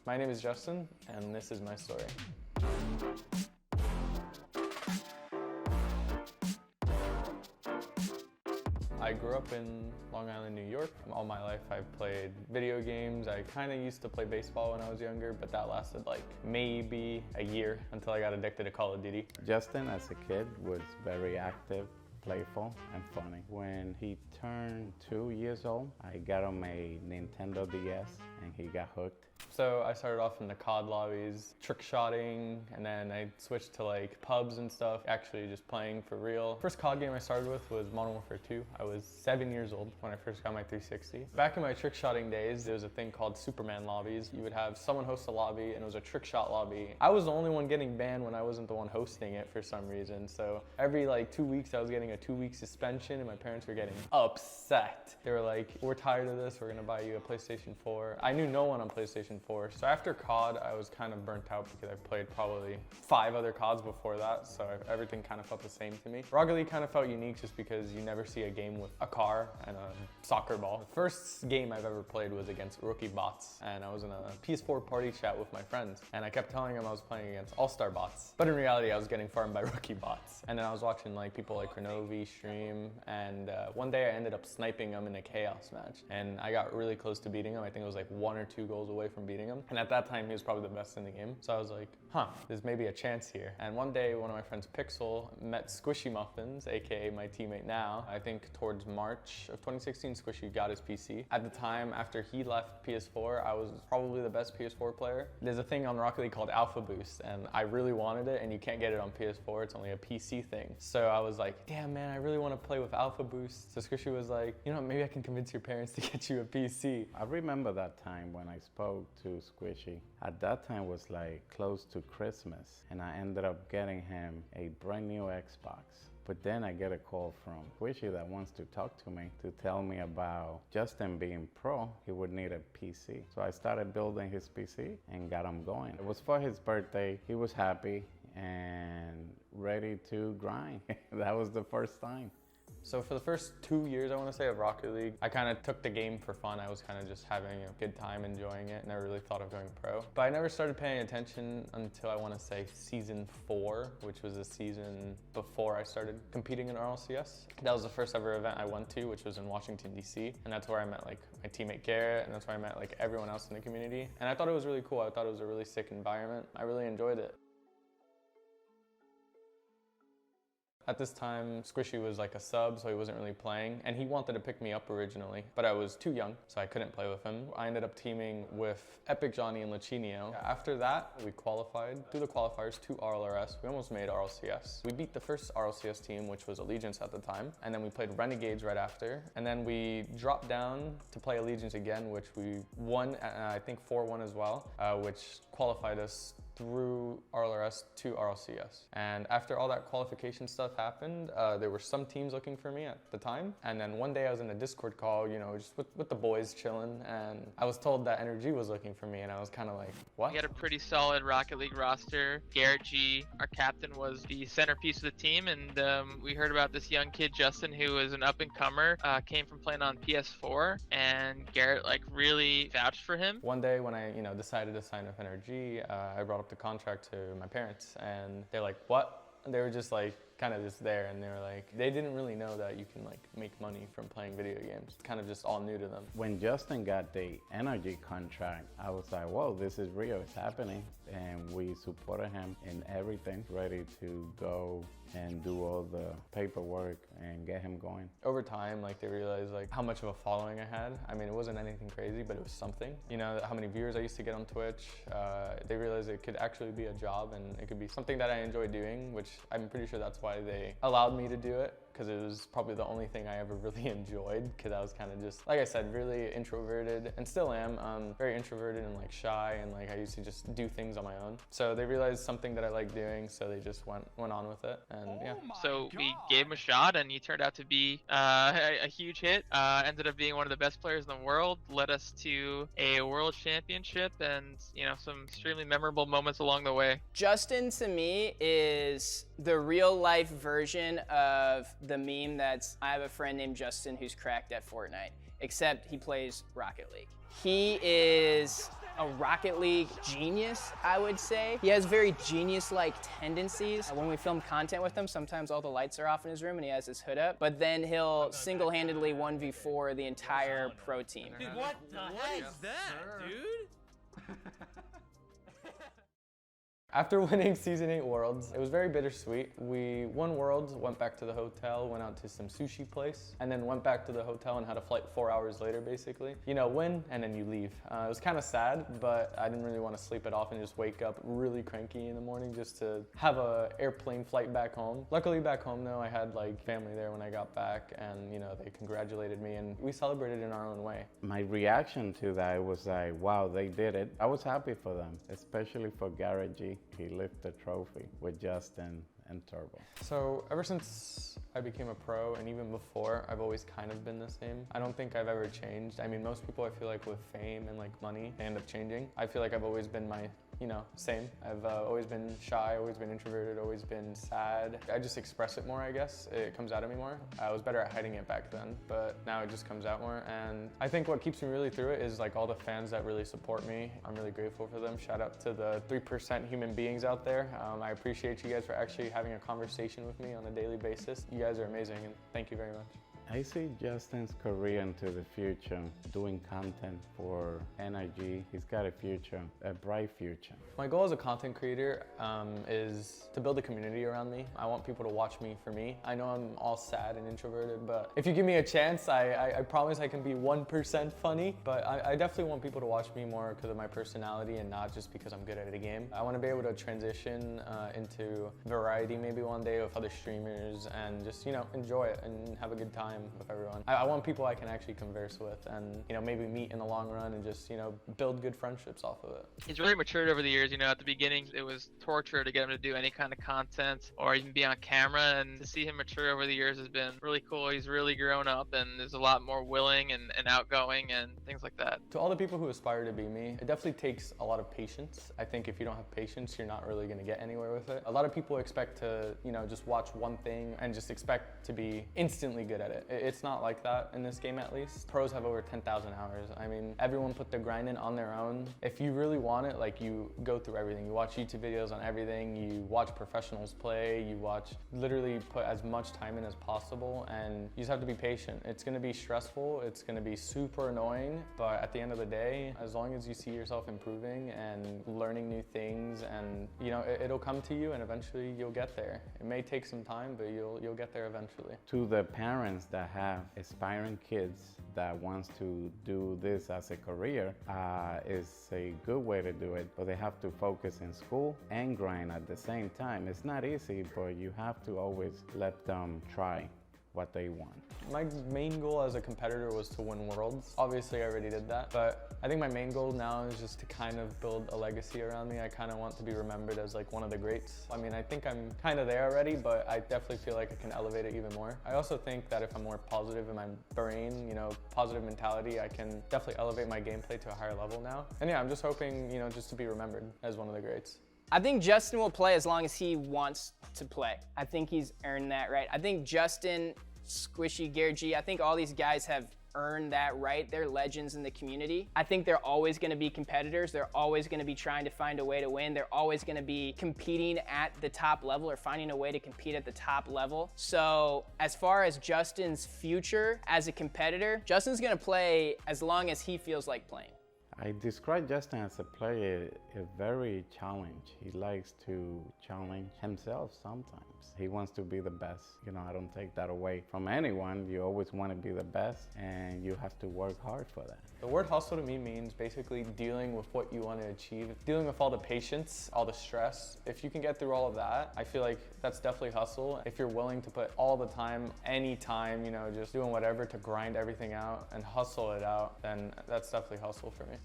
My name is Justin, and this is my story. I grew up in Long Island, New York. All my life I've played video games. I kind of used to play baseball when I was younger, but that lasted like maybe a year until I got addicted to Call of Duty. Justin, as a kid, was very active, playful, and funny. When he turned 2 years old, I got him a Nintendo DS, and he got hooked. So I started off in the COD lobbies, trick shotting, and then I switched to like pubs and stuff, actually just playing for real. First COD game I started with was Modern Warfare 2. I was 7 years old when I first got my 360. Back in my trick shotting days, there was a thing called Superman lobbies. You would have someone host a lobby, and it was a trick shot lobby. I was the only one getting banned when I wasn't the one hosting it for some reason. So every like 2 weeks I was getting a 2-week suspension, and my parents were getting upset. They were like, we're tired of this, we're gonna buy you a PlayStation 4. I knew no one on PlayStation 4. So after COD, I was kind of burnt out because I played probably 5 other CODs before that, so everything kind of felt the same to me. Rocket League kind of felt unique just because you never see a game with a car and a soccer ball. The first game I've ever played was against rookie bots, and I was in a PS4 party chat with my friends, and I kept telling them I was playing against all-star bots, but in reality I was getting farmed by rookie bots. And then I was watching like people like Cronovi stream, and one day I ended up sniping him in a chaos match, and I got really close to beating him. I think it was like 1 or 2 goals away from beating him. And at that time, he was probably the best in the game. So I was like, there's maybe a chance here. And one day, one of my friends, Pixel, met Squishy Muffins, AKA my teammate now. I think towards March of 2016, Squishy got his PC. At the time, after he left PS4, I was probably the best PS4 player. There's a thing on Rocket League called Alpha Boost, and I really wanted it, and you can't get it on PS4. It's only a PC thing. So I was like, damn man, I really want to play with Alpha Boost. So Squishy was like, you know, maybe I can convince your parents to get you a PC. I remember that time when I spoke to Squishy. At that time was like close to Christmas, and I ended up getting him a brand new Xbox. But then I get a call from Squishy that wants to talk to me to tell me about Justin being pro, he would need a PC. So I started building his PC and got him going. It was for his birthday. He was happy and ready to grind. That was the first time. So for the first 2 years, I want to say, of Rocket League, I kind of took the game for fun. I was kind of just having a good time, enjoying it. Never really thought of going pro. But I never started paying attention until I want to say season 4, which was the season before I started competing in RLCS. That was the first ever event I went to, which was in Washington, DC. And that's where I met like my teammate Garrett, and that's where I met like everyone else in the community. And I thought it was really cool. I thought it was a really sick environment. I really enjoyed it. At this time, Squishy was like a sub, so he wasn't really playing, and he wanted to pick me up originally, but I was too young, so I couldn't play with him. I ended up teaming with Epic Johnny and Lachinio. After that, we qualified through the qualifiers to RLRS. We almost made RLCS. We beat the first RLCS team, which was Allegiance at the time, and then we played Renegades right after, and then we dropped down to play Allegiance again, which we won, I think 4-1 as well, which qualified us through RLRS to RLCS. And after all that qualification stuff happened, there were some teams looking for me at the time. And then one day I was in a Discord call, you know, just with the boys chilling, and I was told that Energy was looking for me, and I was kind of like, what? We had a pretty solid Rocket League roster. Garrett G, our captain, was the centerpiece of the team, and we heard about this young kid, Justin, who was an up-and-comer, came from playing on PS4, and Garrett like really vouched for him. One day when I, decided to sign with Energy, I brought up the contract to my parents, and they're like, what? They were just like, kind of just there, and they were like, they didn't really know that you can like make money from playing video games. It's kind of just all new to them. When Justin got the Energy contract, I was like, whoa, this is real, it's happening. And we supported him in everything, ready to go and do all the paperwork and get him going. Over time, like they realized like how much of a following I had. I mean, it wasn't anything crazy, but it was something. You know, how many viewers I used to get on Twitch. They realized it could actually be a job, and it could be something that I enjoy doing, which I'm pretty sure that's why they allowed me to do it, because it was probably the only thing I ever really enjoyed, because I was kind of just, like I said, really introverted, and still am. Very introverted and like shy, and like I used to just do things on my own. So they realized something that I like doing, so they just went on with it, and yeah. So we gave him a shot, and he turned out to be a huge hit. Ended up being one of the best players in the world, led us to a world championship, and some extremely memorable moments along the way. Justin, to me, is the real life version of the meme that's, I have a friend named Justin who's cracked at Fortnite, except he plays Rocket League. He is a Rocket League genius, I would say. He has very genius-like tendencies. When we film content with him, sometimes all the lights are off in his room and he has his hood up, but then he'll single-handedly 1v4 the entire pro team. Dude, what is that, dude? After winning Season 8 Worlds, it was very bittersweet. We won Worlds, went back to the hotel, went out to some sushi place, and then went back to the hotel and had a flight 4 hours later, basically. You know, win, and then you leave. It was kind of sad, but I didn't really want to sleep it off and just wake up really cranky in the morning just to have a airplane flight back home. Luckily back home though, I had like family there when I got back, and you know, they congratulated me and we celebrated in our own way. My reaction to that was like, wow, they did it. I was happy for them, especially for Garrett G. He lifted the trophy with Justin and Turbo. So ever since I became a pro, and even before, I've always kind of been the same. I don't think I've ever changed. I mean, most people I feel like with fame and like money, they end up changing. I feel like I've always been my, you know, same. I've always been shy, always been introverted, always been sad. I just express it more, I guess. It comes out of me more. I was better at hiding it back then, but now it just comes out more. And I think what keeps me really through it is like all the fans that really support me. I'm really grateful for them. Shout out to the 3% human beings out there. I appreciate you guys for actually having a conversation with me on a daily basis. You guys are amazing, and thank you very much. I see Justin's career into the future, doing content for NRG. He's got a future, a bright future. My goal as a content creator is to build a community around me. I want people to watch me for me. I know I'm all sad and introverted, but if you give me a chance, I promise I can be 1% funny. But I definitely want people to watch me more because of my personality and not just because I'm good at a game. I want to be able to transition into variety maybe one day with other streamers and just, you know, enjoy it and have a good time with everyone. I want people I can actually converse with and, you know, maybe meet in the long run and just, you know, build good friendships off of it. He's really matured over the years. You know, at the beginning, it was torture to get him to do any kind of content or even be on camera. And to see him mature over the years has been really cool. He's really grown up and is a lot more willing and outgoing and things like that. To all the people who aspire to be me, it definitely takes a lot of patience. I think if you don't have patience, you're not really going to get anywhere with it. A lot of people expect to, you know, just watch one thing and just expect to be instantly good at it. It's not like that in this game, at least. Pros have over 10,000 hours. I mean, everyone put their grind in on their own. If you really want it, like, you go through everything. You watch YouTube videos on everything. You watch professionals play. You watch, literally put as much time in as possible, and you just have to be patient. It's gonna be stressful. It's gonna be super annoying, but at the end of the day, as long as you see yourself improving and learning new things, and, you know, it'll come to you, and eventually you'll get there. It may take some time, but you'll get there eventually. To the parents that have aspiring kids that wants to do this as a career, is a good way to do it, but they have to focus in school and grind at the same time. It's not easy, but you have to always let them try what they want. My main goal as a competitor was to win Worlds. Obviously, I already did that, but I think my main goal now is just to kind of build a legacy around me. I kind of want to be remembered as like one of the greats. I mean, I think I'm kind of there already, but I definitely feel like I can elevate it even more. I also think that if I'm more positive in my brain, you know, positive mentality, I can definitely elevate my gameplay to a higher level now. And yeah, I'm just hoping, you know, just to be remembered as one of the greats. I think Justin will play as long as he wants to play. I think he's earned that right. I think Justin, Squishy, Garrett G, I think all these guys have earned that right. They're legends in the community. I think they're always going to be competitors. They're always going to be trying to find a way to win. They're always going to be competing at the top level or finding a way to compete at the top level. So as far as Justin's future as a competitor, Justin's going to play as long as he feels like playing. I describe Justin as a player, a very challenge. He likes to challenge himself sometimes. He wants to be the best. You know, I don't take that away from anyone. You always want to be the best, and you have to work hard for that. The word hustle to me means basically dealing with what you want to achieve, dealing with all the patience, all the stress. If you can get through all of that, I feel like that's definitely hustle. If you're willing to put all the time, any time, you know, just doing whatever to grind everything out and hustle it out, then that's definitely hustle for me.